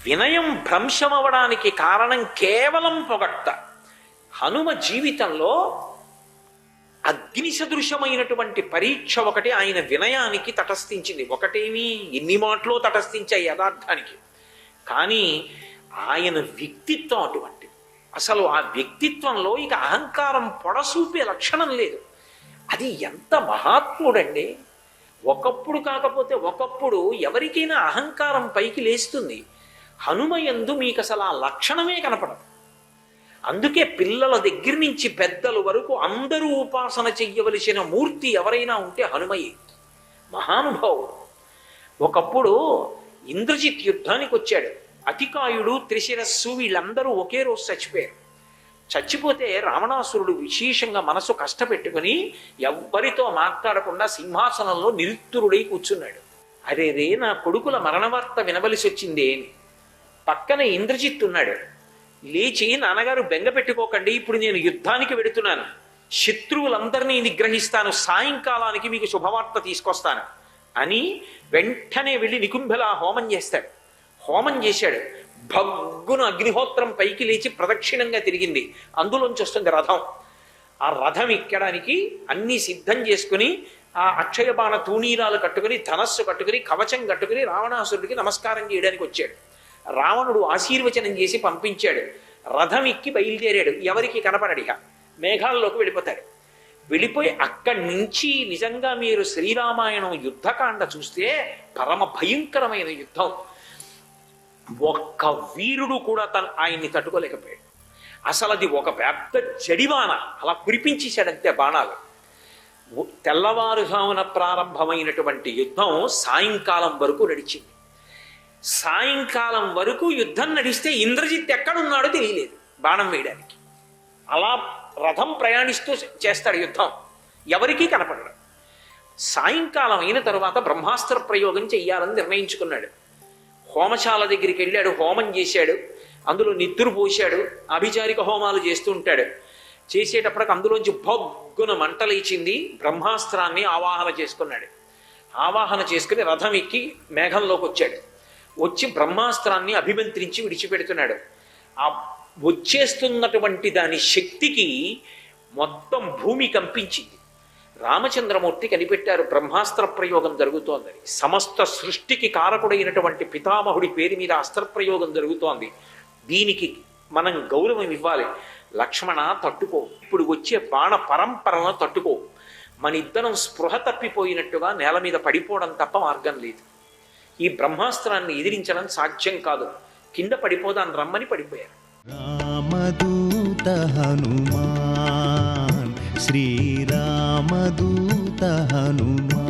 వినయం భ్రంశమవడానికి కారణం కేవలం పొగట్ట. హనుమ జీవితంలో అగ్ని సదృశమైనటువంటి పరీక్ష ఒకటి ఆయన వినయానికి తటస్థించింది. ఒకటేమి ఎన్ని మాటలో తటస్థించాయి యథార్థానికి, కానీ ఆయన వ్యక్తిత్వం అటువంటిది. అసలు ఆ వ్యక్తిత్వంలో ఇక అహంకారం పొడసూపే లక్షణం లేదు. అది ఎంత మహాత్ముడండి. ఒకప్పుడు కాకపోతే ఒకప్పుడు ఎవరికైనా అహంకారం పైకి లేస్తుంది. హనుమయందు మీకు అసలు ఆ లక్షణమే కనపడదు. అందుకే పిల్లల దగ్గర నుంచి పెద్దల వరకు అందరూ ఉపాసన చెయ్యవలసిన మూర్తి ఎవరైనా ఉంటే హనుమయే. మహానుభావుడు. ఒకప్పుడు ఇంద్రజిత్ యుద్ధానికి వచ్చాడు. అతికాయుడు, త్రిశిరస్సు వీళ్ళందరూ ఒకే రోజు చచ్చిపోయారు. చచ్చిపోతే రావణాసురుడు విశేషంగా మనసు కష్టపెట్టుకుని ఎవ్వరితో మాట్లాడకుండా సింహాసనంలో నిరుత్తురుడై కూర్చున్నాడు. అరే రే, నా కొడుకుల మరణవార్త వినవలసి వచ్చిందే అని. పక్కన ఇంద్రజిత్ ఉన్నాడు. లేచి, నాన్నగారు బెంగ పెట్టుకోకండి, ఇప్పుడు నేను యుద్ధానికి వెడుతున్నాను, శత్రువులందరినీ నిగ్రహిస్తాను, సాయంకాలానికి మీకు శుభవార్త తీసుకొస్తాను అని వెంటనే వెళ్ళి నికుంభలా హోమం చేస్తాడు. హోమం చేశాడు. భగ్గున అగ్నిహోత్రం పైకి లేచి ప్రదక్షిణంగా తిరిగింది. అందులోంచి వస్తుంది రథం. ఆ రథం ఎక్కడానికి అన్నీ సిద్ధం చేసుకుని ఆ అక్షయబాణ తూణీరాలు కట్టుకుని, ధనస్సు కట్టుకుని, కవచం కట్టుకుని రావణాసురుడికి నమస్కారం చేయడానికి వచ్చాడు. రావణుడు ఆశీర్వచనం చేసి పంపించాడు. రథం ఎక్కి బయలుదేరాడు. ఎవరికి కనపడడిక, మేఘాల్లోకి వెళ్ళిపోతాడు. వెళ్ళిపోయి అక్కడి నుంచి నిజంగా మీరు శ్రీరామాయణం యుద్ధకాండ చూస్తే పరమ భయంకరమైన యుద్ధం. ఒక్క వీరుడు కూడా ఆయన్ని తట్టుకోలేకపోయాడు. అసలు అది ఒక పెద్ద జడివాన, అలా కురిపించేశాడంతే బాణాలు. తెల్లవారుజామున ప్రారంభమైనటువంటి యుద్ధం సాయంకాలం వరకు నడిచింది. సాయంకాలం వరకు యుద్ధం నడిస్తే ఇంద్రజిత్ ఎక్కడున్నాడో తెలియలేదు బాణం వేయడానికి. అలా రథం ప్రయాణిస్తూ చేస్తాడు యుద్ధం, ఎవరికీ కనపడడు. సాయంకాలం అయిన తర్వాత బ్రహ్మాస్త్ర ప్రయోగం చెయ్యాలని నిర్ణయించుకున్నాడు. హోమశాల దగ్గరికి వెళ్ళాడు, హోమం చేశాడు. అందులో నిద్దురు పోశాడు. అభిచారిక హోమాలు చేస్తూ ఉంటాడు. చేసేటప్పటికి అందులోంచి భగ్గున మంటలేచింది. బ్రహ్మాస్త్రాన్ని ఆవాహన చేసుకున్నాడు. ఆవాహన చేసుకుని రథం ఎక్కి మేఘంలోకి వచ్చాడు. వచ్చి బ్రహ్మాస్త్రాన్ని అభిమంత్రించి విడిచిపెడుతున్నాడు. ఆ వచ్చేస్తున్నటువంటి దాని శక్తికి మొత్తం భూమి కంపించింది. రామచంద్రమూర్తి కనిపెట్టారు బ్రహ్మాస్త్ర ప్రయోగం జరుగుతోందని. సమస్త సృష్టికి కారకుడైనటువంటి పితామహుడి పేరు మీద అస్త్రప్రయోగం జరుగుతోంది. దీనికి మనం గౌరవం ఇవ్వాలి. లక్ష్మణ, తట్టుకో, ఇప్పుడు వచ్చే బాణ పరంపరను తట్టుకో. మన ఇద్దరం స్పృహ తప్పిపోయినట్టుగా నేల మీద పడిపోవడం తప్ప మార్గం లేదు. ఈ బ్రహ్మాస్త్రాన్ని ఎదిరించడం సాధ్యం కాదు, కింద పడిపోదాం రమ్మని పడిపోయారు. రామదూత హనుమాన్, శ్రీరామదూత హనుమాన్.